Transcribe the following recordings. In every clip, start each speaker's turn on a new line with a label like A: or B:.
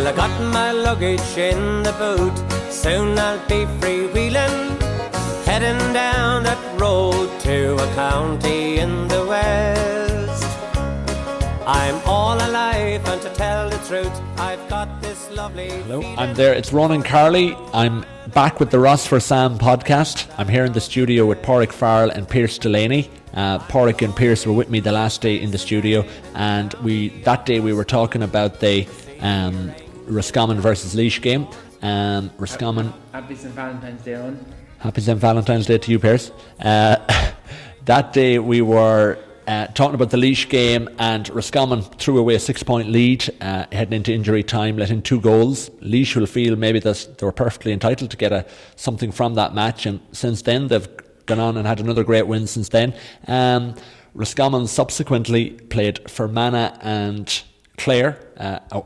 A: I got my luggage in the boot, soon I'll be freewheeling, heading down that road to a county in the west. I'm all alive, and to tell the truth, I've got this lovely
B: Hello,
A: feeling.
B: I'm there. It's Ronan Carley. I'm back with the Ros4Sam Podcast. I'm here in the studio with Padraig, Farrell and Delaney. Padraig and Pierce were with me the last day in the studio, and that day we were talking about the Roscommon versus Laois game. Roscommon.
C: Happy St. Valentine's Day, on.
B: Happy St. Valentine's Day to you, Pierce. That day we were talking about the Laois game, and Roscommon threw away a 6-point lead heading into injury time, let in 2 goals. Laois will feel maybe that they were perfectly entitled to get something from that match, and since then they've gone on and had another great win since then. Roscommon subsequently played Fermanagh and Clare,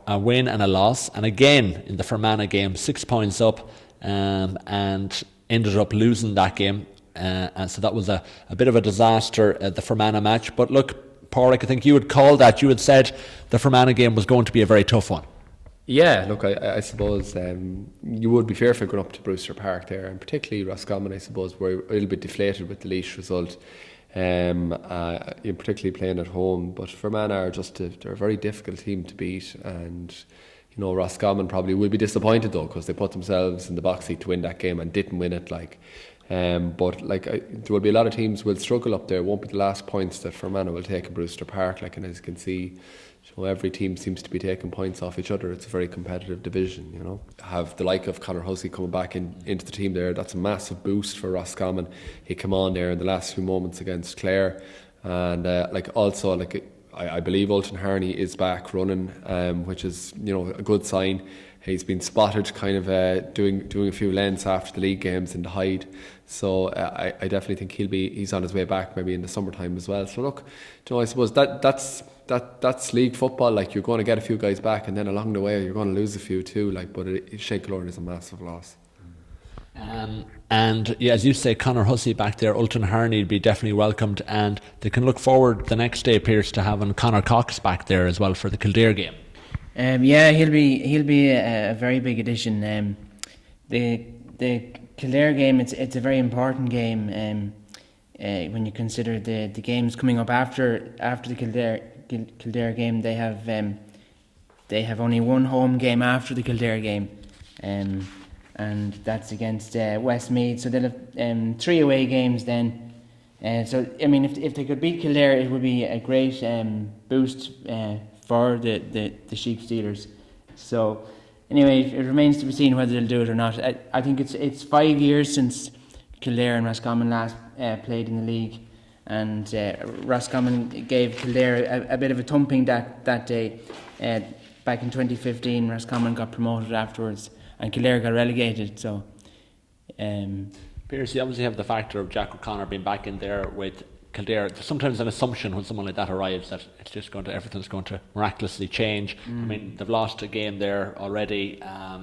B: a win and a loss, and again in the Fermanagh game 6 points up, and ended up losing that game. And so that was a bit of a disaster, the Fermanagh match. But look, Padraig, I think you had called that. You had said the Fermanagh game was going to be a very tough one.
D: Yeah, look, I suppose you would be fearful going up to Brewster Park there, and particularly Roscommon, I suppose, were a little bit deflated with the Laois result, particularly playing at home. But Fermanagh are they're a very difficult team to beat, and Roscommon probably will be disappointed though, because they put themselves in the box seat to win that game and didn't win it. But there will be a lot of teams will struggle up there. It won't be the last points that Fermanagh will take at Brewster Park. And as you can see, every team seems to be taking points off each other. It's a very competitive division. Have the like of Conor Hussey coming back into the team there. That's a massive boost for Roscommon. He came on there in the last few moments against Clare, and I believe Ultan Harney is back running, which is a good sign. He's been spotted kind of doing a few lengths after the league games in the Hyde, so I definitely think he's on his way back maybe in the summertime as well. So look, I suppose that's league football. You're going to get a few guys back, and then along the way you're going to lose a few too. But Shane Kilbride is a massive loss.
B: And yeah, as you say, Conor Hussey back there, Ultan Harney would be definitely welcomed, and they can look forward the next day, Pierce, to having Conor Cox back there as well for the Kildare game.
C: Yeah, he'll be a very big addition. The Kildare game, it's a very important game. When you consider the games coming up after the Kildare game, they have only one home game after the Kildare game, and that's against Westmeath. So they'll have 3 away games then. So I mean, if they could beat Kildare, it would be a great boost for the Sheep Steelers. So anyway, it remains to be seen whether they'll do it or not. I think it's 5 years since Kildare and Roscommon last played in the league, and Roscommon gave Kildare a bit of a thumping that day. Back in 2015, Roscommon got promoted afterwards, and Kildare got relegated. So
B: Pierce, you obviously have the factor of Jack O'Connor being back in there with Kildare. There's sometimes an assumption when someone like that arrives that everything's going to miraculously change. I mean, they've lost a game there already. I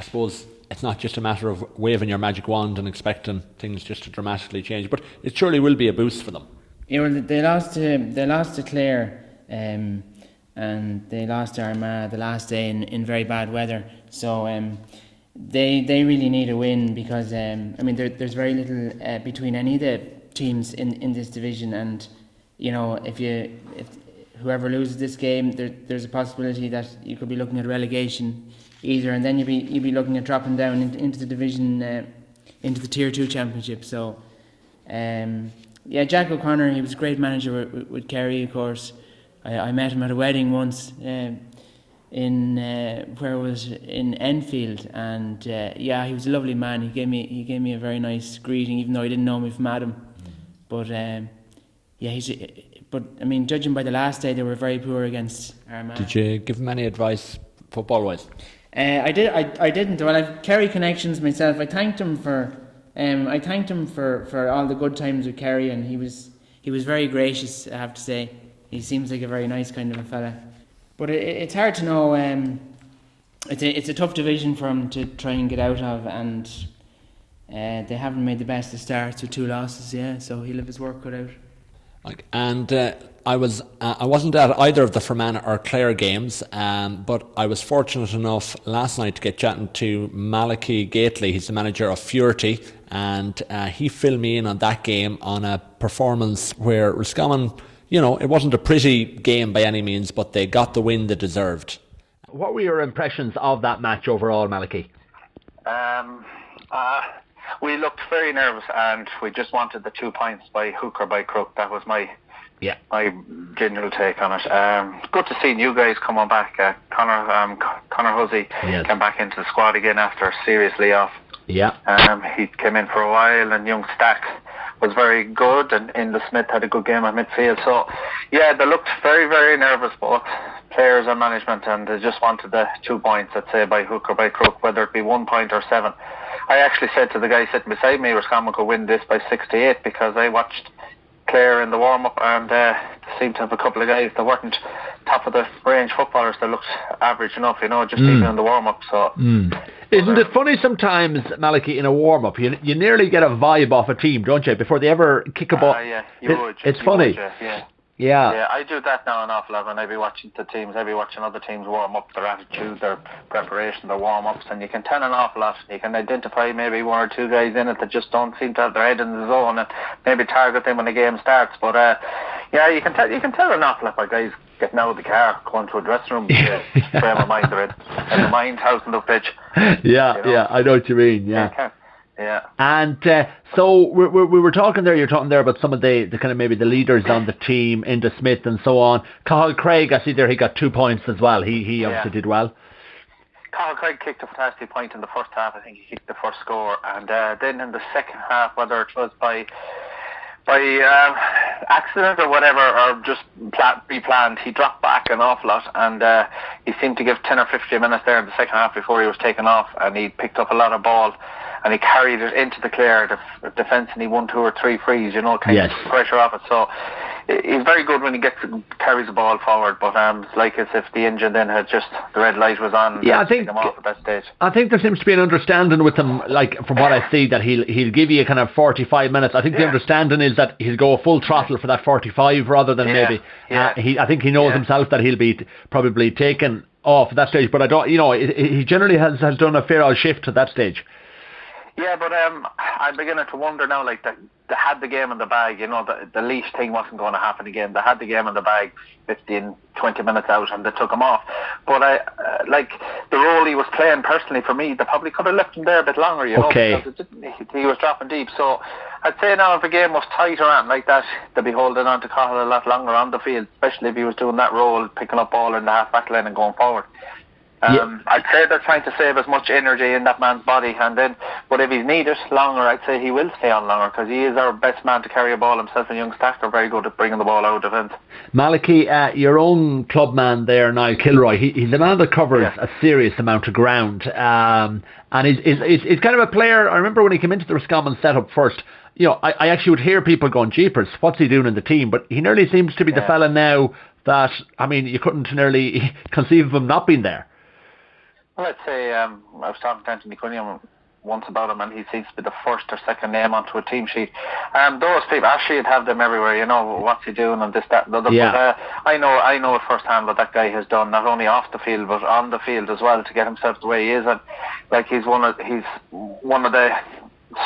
B: suppose it's not just a matter of waving your magic wand and expecting things just to dramatically change, but it surely will be a boost for them.
C: They lost to Clare, and they lost to Armagh the last day in very bad weather. So they really need a win, because there's very little between any of the teams in this division, and if whoever loses this game, there's a possibility that you could be looking at relegation either, and then you'd be looking at dropping down into the division, into the Tier 2 Championship. So Jack O'Connor, he was a great manager with Kerry, of course. I met him at a wedding once in Enfield, and he was a lovely man. He gave me a very nice greeting, even though he didn't know me from Adam. But judging by the last day, they were very poor against Armagh.
B: Did you give him any advice football wise?
C: I didn't. Well, I've Kerry connections myself. I thanked him for all the good times with Kerry, and he was very gracious, I have to say. He seems like a very nice kind of a fella. But it's hard to know. It's a tough division for him to try and get out of, and they haven't made the best of starts with 2 losses. Yeah, so he'll have his work cut out.
B: And I wasn't at either of the Fermanagh or Clare games, but I was fortunate enough last night to get chatting to Malachy Gately. He's the manager of Fuerty, and he filled me in on that game on a performance where Roscommon, it wasn't a pretty game by any means, but they got the win they deserved. What were your impressions of that match overall, Malachy?
E: We looked very nervous, and we just wanted the 2 points by hook or by crook. That was my general take on it. Good to see new guys coming back. Connor Hussey came back into the squad again after seriously off.
B: Yeah.
E: He came in for a while, and young Stack was very good, and Inda Smith had a good game at midfield. So, yeah, they looked very, very nervous, both players and management, and they just wanted the 2 points, I'd say, by hook or by crook, whether it be 1 point or 7. I actually said to the guy sitting beside me, Roscommon could win this by 68, because I watched Clare in the warm-up, and seemed to have a couple of guys that weren't top of the range footballers that looked average enough, just even in the warm-up. So,
B: Isn't it funny sometimes, Malachy, in a warm-up, you nearly get a vibe off a team, don't you, before they ever kick a ball?
E: Yeah, you would.
B: It's funny.
E: Yeah, I do that now an awful lot when I be watching the teams. I be watching other teams warm up, their attitude, their preparation, their warm ups, and you can tell an awful lot. You can identify maybe 1 or 2 guys in it that just don't seem to have their head in the zone, and maybe target them when the game starts. But you can tell an awful lot by guys getting out of the car, going to a dressing room, frame of mind they're in, and the mind housing the pitch.
B: Yeah, I know what you mean. Yeah. And so we were talking there. You're talking there about some of the kind of maybe the leaders on the team, Inda Smith and so on. Cathal Craig, I see there, he got 2 points as well. He obviously did well.
E: Cathal Craig kicked a fantastic point in the first half. I think he kicked the first score, and then in the second half, whether it was by accident or whatever, or just pre-planned, he dropped back an awful lot, and he seemed to give 10 or 15 minutes there in the second half before he was taken off, and he picked up a lot of ball, and he carried it into the Clare defence, and he won 2 or 3 frees, of pressure off it. So he's very good when he carries the ball forward, but it's like as if the engine then had just, the red light was on,
B: I think
E: him off at that stage.
B: I think there seems to be an understanding with him, like from what I see, that he'll give you kind of 45 minutes. I think the understanding is that he'll go full throttle for that 45 rather than maybe. I think he knows himself that he'll be probably taken off at that stage, but I don't. He generally has done a fair old shift to that stage.
E: Yeah, but I'm beginning to wonder now, like, they had the game in the bag, the leash thing wasn't going to happen again. They had the game in the bag 15, 20 minutes out, and they took him off. But like, the role he was playing personally for me, they probably could have left him there a bit longer, because he was dropping deep. So I'd say now if the game was tight or anything like that, they'd be holding on to Cathal a lot longer on the field, especially if he was doing that role, picking up ball in the half-back line and going forward. I'd say they're trying to save as much energy in that man's body, but if he's needed longer, I'd say he will stay on longer, because he is our best man to carry a ball himself, and young Stack are very good at bringing the ball out of defence.
B: Malachy, your own club man there, Niall Kilroy, he's a man that covers a serious amount of ground, and he's kind of a player. I remember when he came into the Roscommon setup first, I actually would hear people going, jeepers, what's he doing in the team? But he nearly seems to be the fella now that, you couldn't nearly conceive of him not being there.
E: Well, I'd say I was talking to Anthony Cunningham once about him, and he seems to be the first or second name onto a team sheet. Those people, actually, you'd have them everywhere. What's he doing and this, that, and the other.
B: Yeah.
E: But I know it firsthand what that guy has done, not only off the field but on the field as well, to get himself the way he is. And like, he's one of the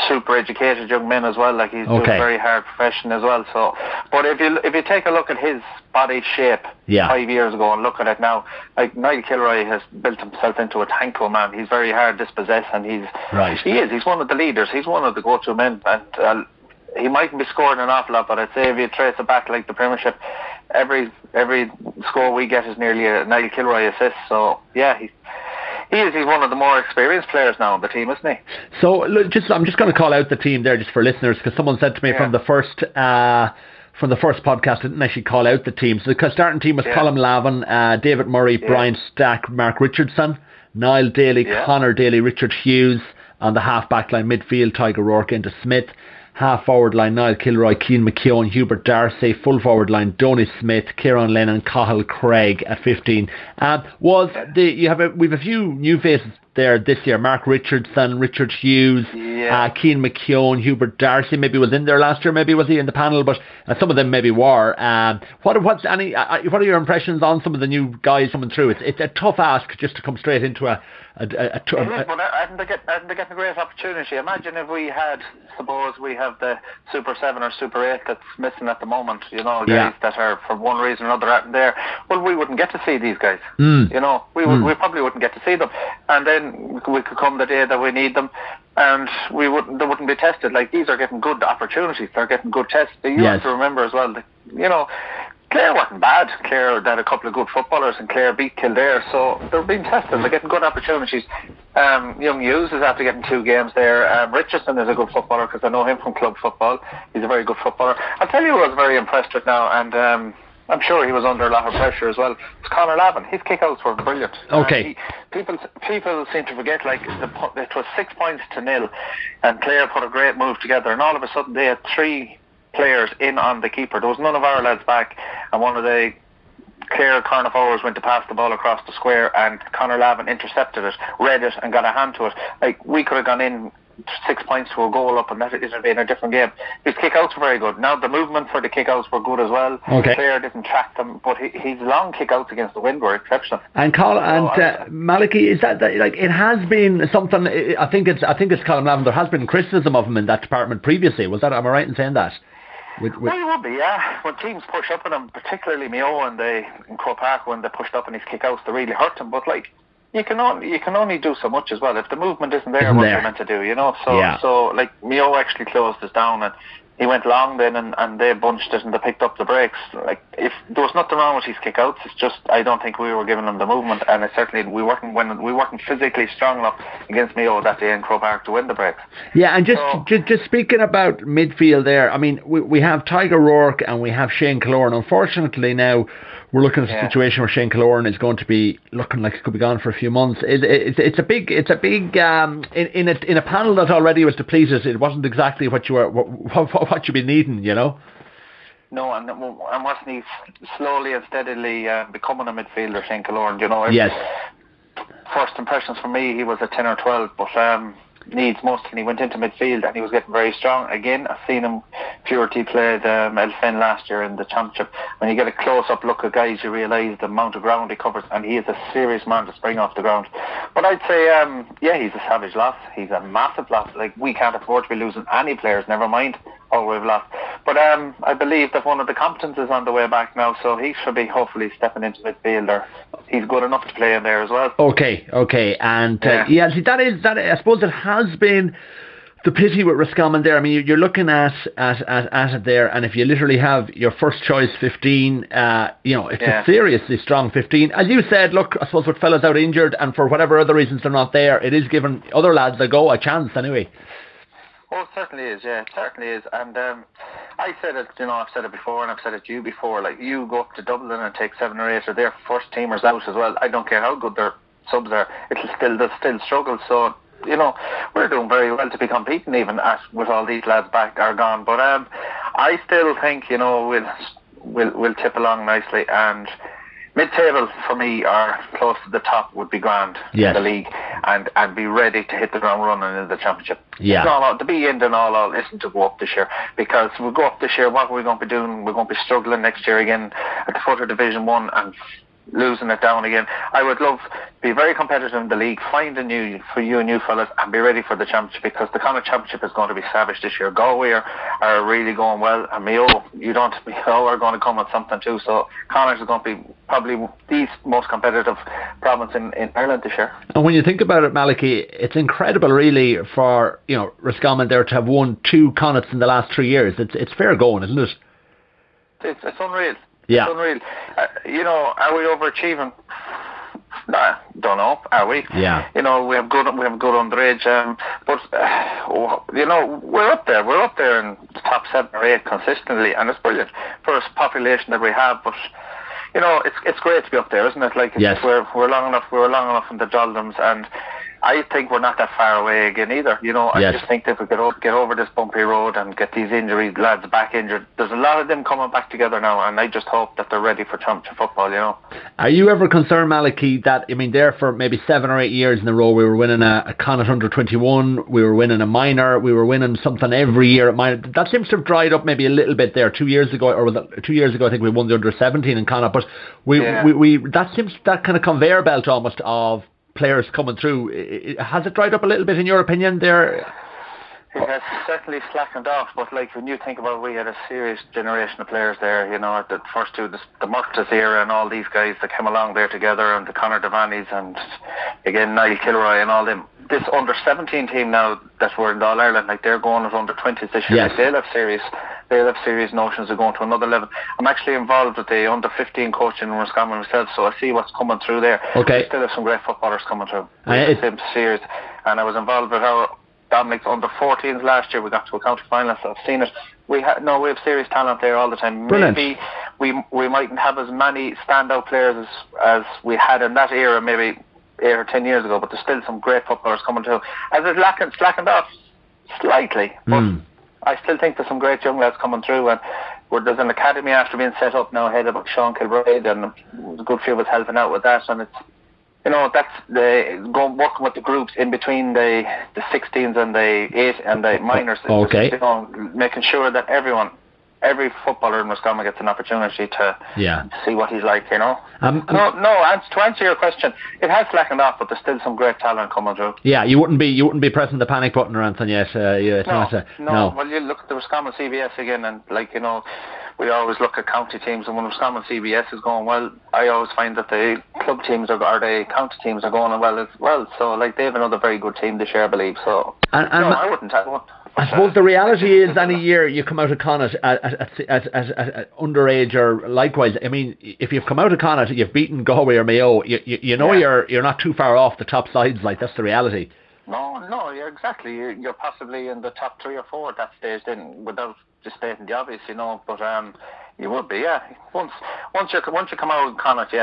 E: super educated young men as well. Like, he's doing a very hard profession as well. So, but if you take a look at his body shape 5 years ago and look at it now, like, Niall Kilroy has built himself into a tanko man. He's very hard dispossessed, and he's one of the leaders. He's one of the go-to men, and he mightn't be scoring an awful lot, but I'd say if you trace it back like the Premiership, every score we get is nearly a Niall Kilroy assist. So he's one of the more experienced players now on the team, isn't he? So
B: look, I'm just going to call out the team there just for listeners, because someone said to me from the first podcast, I didn't actually call out the team. So the starting team was Colm Lavin, David Murray, Brian Stack, Mark Richardson, Niall Daly, Conor Daly, Richard Hughes. On the half-back line, midfield, Tiger Rourke into Smith. Half-forward line, Niall Kilroy, Cian McKeown, Hubert Darcy. Full-forward line, Donny Smith, Kieran Lennon, Cathal Craig at 15. We've a few new faces there this year. Mark Richardson, Richard Hughes, Cian McKeown, Hubert Darcy maybe was in there last year, maybe was he in the panel, but some of them maybe were. What are your impressions on some of the new guys coming through? It's a tough ask just to come straight into a
E: it is, but I think they're getting a great opportunity. Imagine if we have the Super 7 or Super 8 that's missing at the moment, guys that are for one reason or another out there. Well, we wouldn't get to see these guys. We probably wouldn't get to see them, and then we could come the day that we need them, and they wouldn't be tested. Like, these are getting good opportunities, they're getting good tests. You have to remember as well that, Clare wasn't bad. Clare had a couple of good footballers, and Clare beat Kildare, so they're being tested. They're getting good opportunities. Young Hughes is after getting 2 games there. Richardson is a good footballer because I know him from club football. He's a very good footballer. I'll tell you who I was very impressed with now, and I'm sure he was under a lot of pressure as well. It's Conor Lavin. His kick-outs were brilliant.
B: Okay.
E: People seem to forget, like, it was 6-0, and Clare put a great move together, and all of a sudden they had 3 players in on the keeper. There was none of our lads back, and one of the Clare corner forwards went to pass the ball across the square, and Conor Lavin intercepted it, read it, and got a hand to it. Like, we could have gone in 6 points to a goal up, and that would have been a different game. His kick-outs were very good. Now, the movement for the kick-outs were good as well.
B: Okay.
E: Clare didn't track them, but his long kick-outs against the wind were exceptional.
B: And Malachy, is that like, it has been something? I think it's Colin Lavin. There has been criticism of him in that department previously. Was that? Am I right in saying that?
E: Well, you would be, yeah. When teams push up on him, particularly Mayo in Croke Park, when they pushed up on his kick-outs, they really hurt him. But, like, you can only do so much as well. If the movement isn't there, what you're meant to do, So like, Mayo actually closed us down, and he went long then, and they bunched it, and they picked up the breaks. Like, if there was nothing wrong with his kick-outs, it's just I don't think we were giving them the movement, and certainly we weren't physically strong enough against Mayo that day in Croke Park to win the breaks.
B: Yeah, and just speaking about midfield there, I mean, we have Tiger Rourke and we have Shane Killorn. Unfortunately now, we're looking at a situation where Shane Killorn is going to be looking like he could be gone for a few months. It's a big in a panel that already was depleted. It wasn't exactly what you'd be needing, No,
E: and wasn't he slowly and steadily becoming a midfielder, Shane Killorn?
B: Yes.
E: First impressions for me, he was a 10 or 12, but needs most, and he went into midfield and he was getting very strong. Again, I've seen him, Fuerty played Elfin last year in the championship. When you get a close-up look at guys, you realise the amount of ground he covers, and he is a serious man to spring off the ground. But I'd say, he's a savage loss. He's a massive loss. Like, we can't afford to be losing any players, never mind all we've lost. But I believe that one of the Comptons is on the way back now, so he should be hopefully stepping into midfield, or he's good enough to play in there as well.
B: Okay, and see, that is, I suppose it has been the pity with Roscommon there. I mean, you're looking at it there, and if you literally have your first choice 15, it's a seriously strong 15. As you said, look, I suppose with fellas out injured and for whatever other reasons they're not there, it is giving other lads a chance anyway.
E: Oh, it certainly is, yeah, it certainly is. And I said it, I've said it before, and I've said it to you before, like, you go up to Dublin and take 7 or 8 of their first teamers out as well. I don't care how good their subs are, they'll still struggle. So, we're doing very well to be competing even with all these lads back are gone. But I still think, we'll tip along nicely, and mid-table for me, or close to the top, would be grand in the league, and be ready to hit the ground running in the championship.
B: Yeah.
E: To be in the all isn't to go up this year, because if we go up this year, what are we going to be doing? We're going to be struggling next year again at the foot of Division 1 and losing it down again. I would love to be very competitive in the league, find a new fellas, and be ready for the championship, because the Connacht championship is going to be savage this year. Galway are really going well, and Mayo are going to come with something too. So Connacht is going to be probably the most competitive province in Ireland this year. And
B: when you think about it, Malachy, it's incredible really for Roscommon there to have won 2 Connachts in the last 3 years. It's fair going, isn't it?
E: It's unreal.
B: Yeah.
E: It's unreal. Are we overachieving? Nah, don't know. Are we?
B: Yeah.
E: We have good underage, but we're up there. We're up there in the top 7 or 8 consistently, and it's brilliant for a population that we have. But it's great to be up there, isn't it? Like,
B: yes.
E: we're long enough in the doldrums, and I think we're not that far away again either. You know, I just think that if we get over this bumpy road and get these injuries, lads back injured, there's a lot of them coming back together now, and I just hope that they're ready for championship football, you know.
B: Are you ever concerned, Malachy, that, I mean, there for maybe 7 or 8 years in a row, we were winning a Connacht under-21, we were winning a minor, we were winning something every year at minor. That seems to have dried up maybe a little bit there 2 years ago, or 2 years ago I think we won the under-17 in Connacht, but we that kind of conveyor belt almost of players coming through, has it dried up a little bit in your opinion there?
E: It has certainly slackened off, but like when you think about it, we had a serious generation of players there, you know, at the first two, the Murtaghs era and all these guys that came along there together, and the Conor Devaney's and again Niall Kilroy and all them. This under-17 team now that we're in All Ireland, like they're going as under-20s this year. Like they'll have serious notions of going to another level. I'm actually involved with the under-15 coaching in Roscommon myself, so I see what's coming through there.
B: Okay.
E: We still have some great footballers coming through. It's serious. And I was involved with our Dominic's under-14s last year. We got to a county final, so I've seen it. We have serious talent there all the time.
B: Brilliant.
E: Maybe we mightn't have as many standout players as we had in that era, maybe 8 or 10 years ago, but there's still some great footballers coming through. As it's slackened off slightly, but I still think there's some great young lads coming through, and there's an academy after being set up now headed by Sean Kilbride, and there's a good few of us helping out with that, and it's, you know, that's working with the groups in between the 16s and the 8 and the minors.
B: Okay.
E: Just, you know, making sure that every footballer in Roscommon gets an opportunity to see what he's like, you know. To answer your question, it has slackened off, but there's still some great talent coming through.
B: Yeah, you wouldn't be pressing the panic button or anything yet.
E: No. Well, you look at the Roscommon CBS again, and like, you know, we always look at county teams, and when Roscommon CBS is going well, I always find that the club teams or the county teams are going well as well. So like they have another very good team this year, I believe. So I wouldn't.
B: I suppose the reality is any year you come out of Connacht as underage or likewise. I mean, if you've come out of Connacht, you've beaten Galway or Mayo, you know you're not too far off the top sides. Like, that's the reality.
E: No, you're exactly. You're possibly in the top 3 or 4 at that stage, then, without just stating the obvious, you know. But you would be, yeah. Once you come out of Connacht,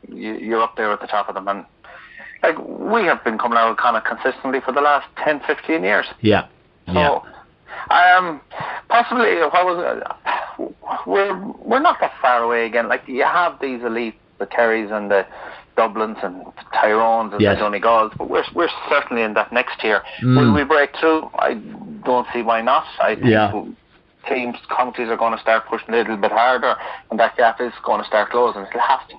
E: you're up there at the top of them. And like, we have been coming out of Connacht consistently for the last 10, 15 years.
B: Yeah.
E: So, possibly, we're not that far away again. Like, you have these elite, the Kerrys and the Dublins and Tyrones and the Donegals, but we're certainly in that next tier. Will we break through? I don't see why not. I think counties are going to start pushing a little bit harder, and that gap is going to start closing. It'll have to.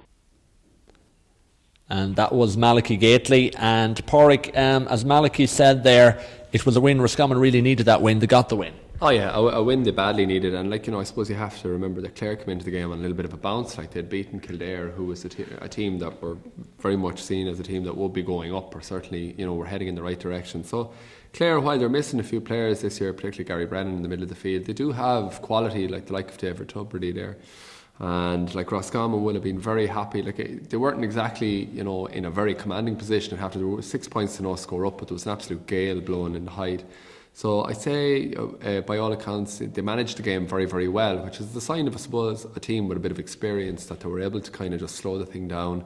B: And that was Malachy Gately. And Padraig, as Malachy said there, it was a win. Roscommon really needed that win. They got the win.
D: Oh yeah, a win they badly needed, and like, you know, I suppose you have to remember that Clare came into the game on a little bit of a bounce. Like, they'd beaten Kildare, who was a team that were very much seen as a team that would be going up, or certainly, you know, were heading in the right direction. So Clare, while they're missing a few players this year, particularly Gary Brennan in the middle of the field, they do have quality, like the like of David Tubridy there. And like, Roscommon will have been very happy. Like, they weren't exactly, you know, in a very commanding position after there were 6 points to no score up, but there was an absolute gale blowing in the Hyde. So I'd say, by all accounts, they managed the game very, very well, which is the sign of, I suppose, a team with a bit of experience, that they were able to kind of just slow the thing down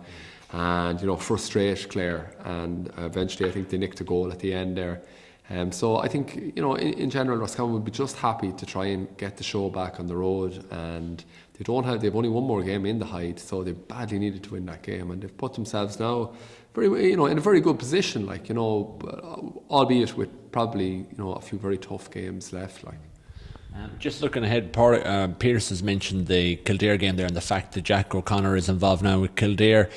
D: and, you know, frustrate Clare. And eventually, I think they nicked a goal at the end there. So I think, you know, in general, Roscommon would be just happy to try and get the show back on the road, and they've only one more game in the Hyde, so they badly needed to win that game, and they've put themselves now very, you know, in a very good position, like, you know, albeit with probably, you know, a few very tough games left, like.
B: Just looking ahead, Pierce has mentioned the Kildare game there and the fact that Jack O'Connor is involved now with Kildare.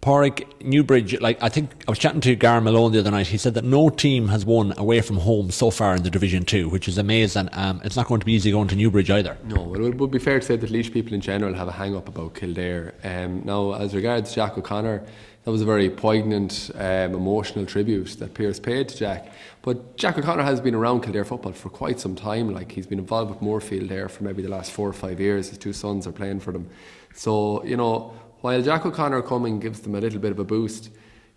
B: Padraig, Newbridge, like, I think I was chatting to Gar Malone the other night. He said that no team has won away from home so far in the Division 2, which is amazing. It's not going to be easy going to Newbridge either. No, well, it would be fair to say that Laois people in general have a hang up about Kildare. Now, as regards Jack O'Connor, that was a very poignant, emotional tribute that Pierce paid to Jack. But Jack O'Connor has been around Kildare football for quite some time. Like, he's been involved with Moorfield there for maybe the last 4 or 5 years. His 2 sons are playing for them. So, you know, while Jack O'Connor coming gives them a little bit of a boost,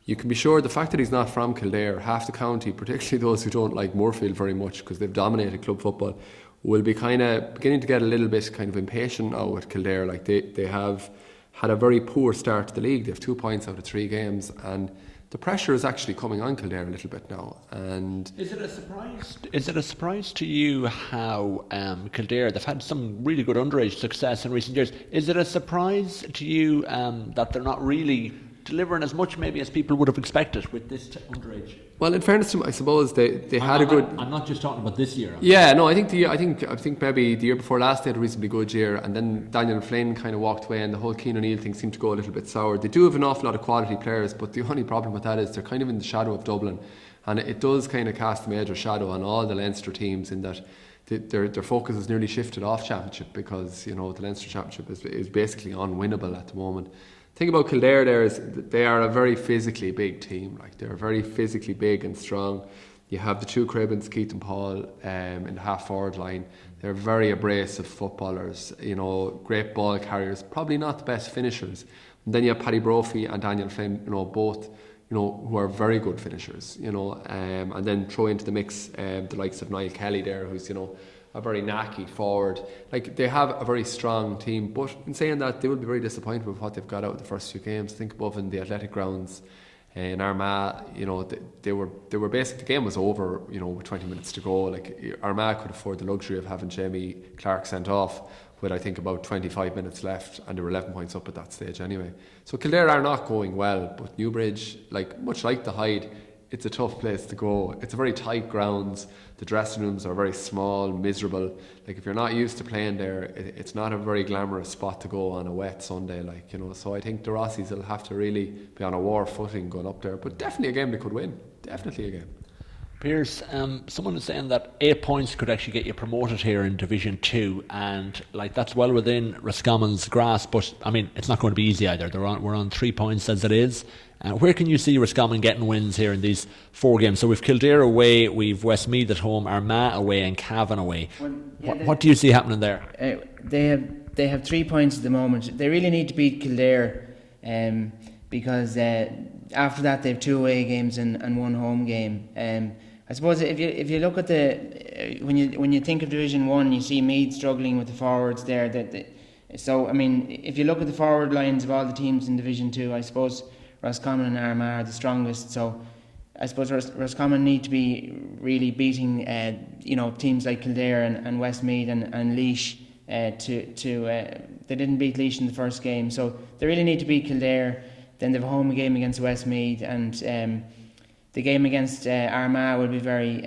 B: you can be sure the fact that he's not from Kildare, half the county, particularly those who don't like Moorfield very much because they've dominated club football, will be kind of beginning to get a little bit kind of impatient now with Kildare. Like, they have had a very poor start to the league. They have 2 points out of 3 games, and
D: the pressure is actually coming on Kildare a little bit now. And
B: is it a surprise to you how Kildare, they've had some really good underage success in recent years. Is it a surprise to you that they're not really delivering as much maybe as people would have expected with this underage?
D: Well, in fairness to them, I suppose they had a good.
B: I'm not just talking about this year.
D: Yeah, no, I think maybe the year before last they had a reasonably good year, and then Daniel Flynn kind of walked away, and the whole Keane O'Neill thing seemed to go a little bit sour. They do have an awful lot of quality players, but the only problem with that is they're kind of in the shadow of Dublin, and it does kind of cast a major shadow on all the Leinster teams in that their focus has nearly shifted off Championship, because the Leinster Championship is basically unwinnable at the moment. The thing about Kildare there is that they are a very physically big team. Like, they're very physically big and strong. You have the two Cribbins, Keith and Paul, in the half forward line. They're very abrasive footballers, great ball carriers, probably not the best finishers. And then you have Paddy Brophy and Daniel Flynn, both who are very good finishers, and then throw into the mix the likes of Niall Kelly there, who's a very knacky forward. Like, they have a very strong team, but in saying that, they will be very disappointed with what they've got out of the first few games. I think above in the athletic grounds in Armagh, they were basically, the game was over, with 20 minutes to go. Like, Armagh could afford the luxury of having Jamie Clark sent off with, I think, about 25 minutes left, and they were 11 points up at that stage anyway. So Kildare are not going well, but Newbridge, much like the Hyde, it's a tough place to go. It's a very tight grounds. The dressing rooms are very small, miserable. Like, if you're not used to playing there, it's not a very glamorous spot to go on a wet Sunday, So I think the Rossies will have to really be on a war footing going up there. But definitely a game they could win. Definitely a game.
B: Piers, someone is saying that 8 points could actually get you promoted here in Division 2, and that's well within Roscommon's grasp, but I mean, it's not going to be easy either. We're on 3 points as it is. Where can you see Roscommon getting wins here in these 4 games? So we've Kildare away, we've Westmeath at home, Armagh away and Cavan away. Well, what do you see happening there?
C: They have 3 points at the moment. They really need to beat Kildare, because after that they have 2 away games and 1 home game. I suppose if you look at when you think of Division 1, you see Meath struggling with the forwards there. So I mean, if you look at the forward lines of all the teams in Division 2, I suppose Roscommon and Armagh are the strongest. So I suppose Roscommon need to be really beating teams like Kildare and Westmeath and Laois. They didn't beat Laois in the first game, so they really need to beat Kildare. Then they have a home game against Westmeath, and the game against Armagh will be very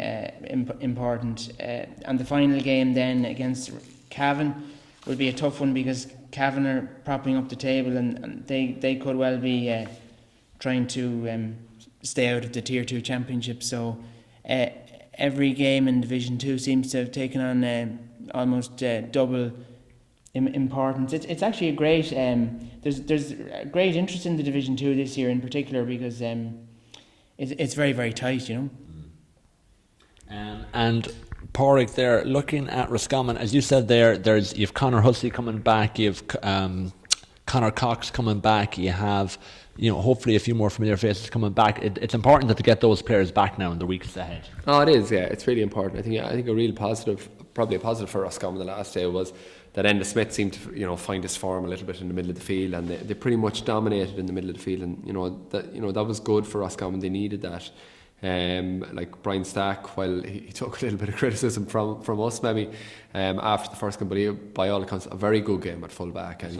C: important. And the final game then against Cavan will be a tough one, because Cavan are propping up the table, and they could well be trying to stay out of the Tier 2 Championship. So every game in Division 2 seems to have taken on almost double importance. It's actually a great. There's a great interest in the Division 2 this year in particular, because it's very, very tight,
B: And Padraig there, looking at Roscommon, as you said there, you've Conor Hussey coming back, you've Conor Cox coming back, you have hopefully a few more familiar faces coming back. It's important that to get those players back now in the weeks ahead.
D: Oh, it is, yeah. It's really important. I think a real positive, probably a positive for Roscommon the last day, was that Enda Smith seemed to find his form a little bit in the middle of the field, and they pretty much dominated in the middle of the field, and that was good for Roscommon. They needed that. Like Brian Stack, while he took a little bit of criticism from us maybe after the first game, but he, by all accounts, a very good game at full back. And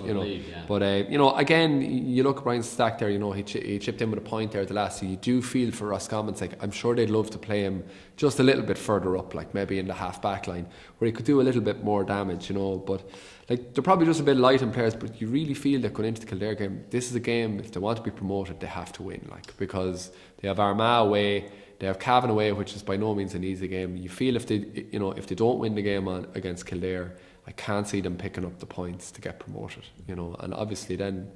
D: but again, you look at Brian Stack there. He chipped in with a point there at the last. So you do feel for Roscommon's sake. I'm sure they'd love to play him just a little bit further up, like maybe in the half back line, where he could do a little bit more damage. But they're probably just a bit light on players. But you really feel that going into the Kildare game, this is a game, if they want to be promoted, they have to win. Because they have Armagh away, they have Cavan away, which is by no means an easy game. You feel if they don't win the game against Kildare, I can't see them picking up the points to get promoted. And obviously then,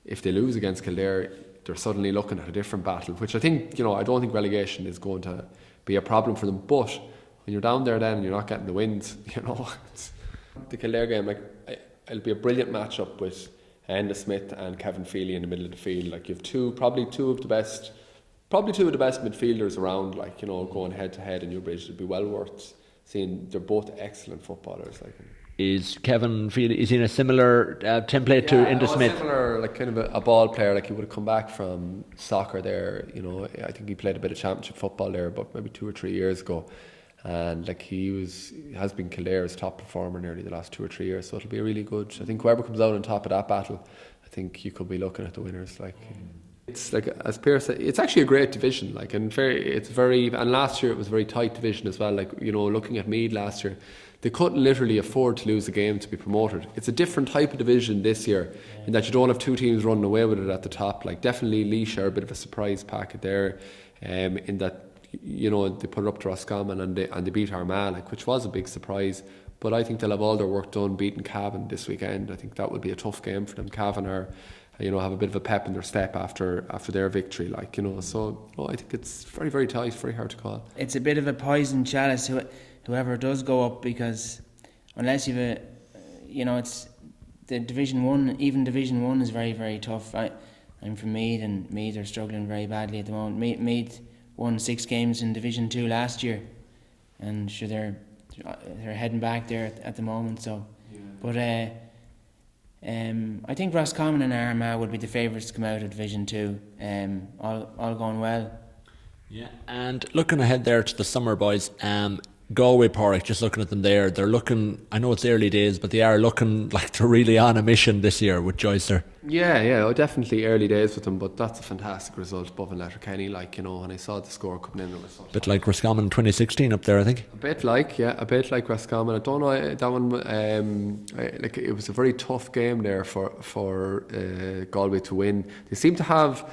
D: if they lose against Kildare, they're suddenly looking at a different battle, which I think, I don't think relegation is going to be a problem for them. But when you're down there then and you're not getting the wins, the Kildare game, it'll be a brilliant matchup with Enda Smith and Kevin Feely in the middle of the field. You have probably two of the best midfielders around, going head to head in Newbridge. It'd be well worth seeing. They're both excellent footballers.
B: Is Kevin Feely, is he in a similar template to Inda Smith?
D: Similar, like kind of a ball player. Like he would have come back from soccer there. You know, I think he played a bit of championship football there, but maybe 2 or 3 years ago. And like he has been Kildare's top performer nearly the last 2 or 3 years. So it'll be really good. I think whoever comes out on top of that battle, I think you could be looking at the winners. Like it's like, as Pierre said, it's actually a great division. Like and last year it was a very tight division as well. Like, you know, looking at Meath last year, they couldn't literally afford to lose a game to be promoted. It's a different type of division this year in that you don't have 2 teams running away with it at the top. Like definitely Laois are a bit of a surprise packet there, in that, you know, they put it up to Roscommon and they beat Armagh, like, which was a big surprise. But I think they'll have all their work done beating Cavan this weekend. I think that will be a tough game for them. Cavan are, you know, have a bit of a pep in their step after their victory, like, you know. So I think it's very, very tight, very hard to call.
C: It's a bit of a poison chalice, whoever does go up, because unless you've it's the Division 1, even Division 1 is very, very tough. I'm from Meath, and Meath are struggling very badly at the moment. Meath won 6 games in Division 2 last year, and sure they're heading back there at the moment. So, yeah. But I think Roscommon and Armagh would be the favourites to come out of Division 2. All going well.
B: Yeah, and looking ahead there to the summer, boys. Galway Padraig, just looking at them there, they're looking, I know it's early days, but they are looking like they're really on a mission this year with Joycer.
D: Yeah, definitely early days with them, but that's a fantastic result above in Letterkenny, like, you know, when I saw the score coming in, it was a
B: bit like Roscommon 2016 up there, I think.
D: A bit like Roscommon. I don't know, that one, like, it was a very tough game there for Galway to win. They seem to have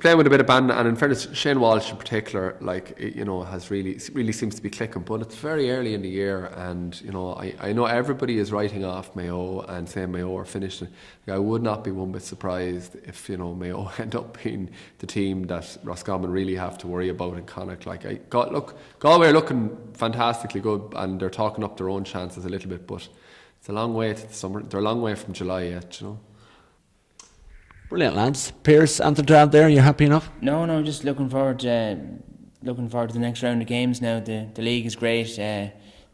D: playing with a bit of band, and in fairness, Shane Walsh in particular, like, you know, has really seems to be clicking. But it's very early in the year, and, you know, I know everybody is writing off Mayo and saying Mayo are finished. Like, I would not be one bit surprised if, you know, Mayo end up being the team that Roscommon really have to worry about in Connacht. Like, Galway are looking fantastically good, and they're talking up their own chances a little bit, but it's a long way to the summer. They're a long way from July yet, you know.
B: Brilliant, lads. Pierce, anything to add there? You happy enough?
C: No, just looking forward to the next round of games now. The league is great. The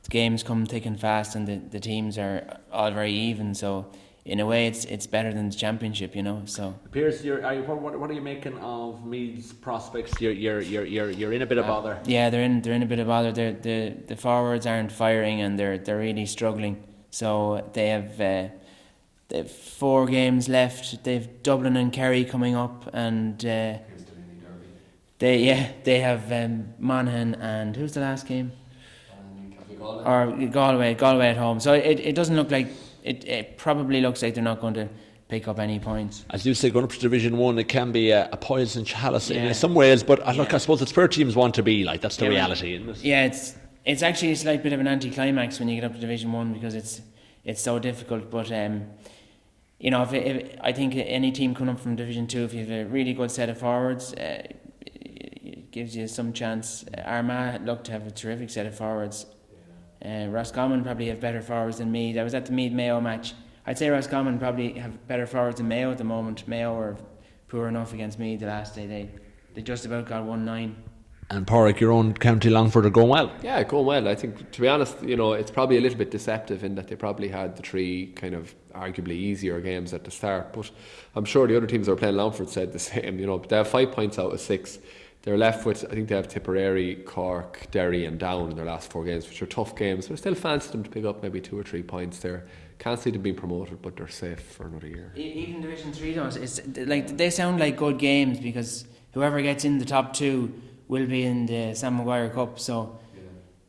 C: games come thick and fast, and the teams are all very even. So in a way, it's better than the championship, you know. So
B: Pierce, what are you making of Meath's prospects? You're in a bit of bother.
C: Yeah, they're in a bit of bother. The forwards aren't firing, and they're really struggling. So they have 4 games left. They've Dublin and Kerry coming up, and they have Monaghan and who's the last game? Galway at home. So it doesn't look like it probably looks like they're not going to pick up any points.
B: As you say, going up to Division 1, it can be a poison chalice in some ways, but look, I suppose it's where teams want to be. Like, that's the reality, isn't it?
C: Yeah, it's actually a slight bit of an anticlimax when you get up to Division 1, because it's so difficult, but you know, if I think any team coming up from Division 2, if you have a really good set of forwards, it gives you some chance. Armagh look to have a terrific set of forwards. Roscommon probably have better forwards than Meath. I was at the Meath-Mayo match. I'd say Roscommon probably have better forwards than Mayo at the moment. Mayo were poor enough against Meath the last day. They just about got 1-9.
B: And Padraig, your own County Longford are going well.
D: Yeah, going well. I think, to be honest, you know, it's probably a little bit deceptive in that they probably had the 3 kind of arguably easier games at the start. But I'm sure the other teams that were playing Longford said the same. You know, but they have 5 points out of 6. They're left with, I think they have Tipperary, Cork, Derry and Down in their last 4 games, which are tough games. But I still fancy them to pick up maybe 2 or 3 points there. Can't see them being promoted, but they're safe for another year.
C: Even Division 3 though, it's like they sound like good games, because whoever gets in the top 2 will be in the Sam Maguire Cup. So,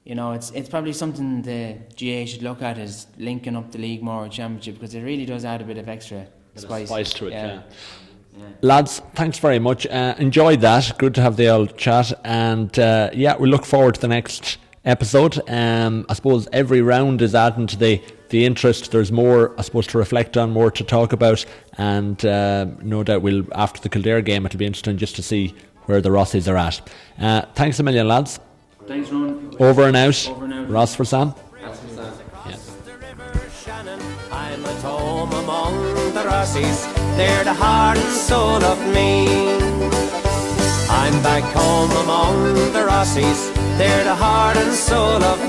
C: you know, it's probably something the GA should look at, is linking up the league more with championship, because it really does add a bit of extra spice
B: to it. Yeah. Lads, thanks very much. Enjoyed that. Good to have the old chat, and we look forward to the next episode. I suppose every round is adding to the interest. There's more, I suppose, to reflect on, more to talk about, and no doubt we'll, after the Kildare game, it'll be interesting just to see where the Rossies are at. Thanks a million, lads.
C: Thanks, Ronan.
B: Over and out. Ros4Sam.
A: I'm at home among the Rossies. They're the heart and soul of me. I'm back home among the Rossies. They're the heart and soul of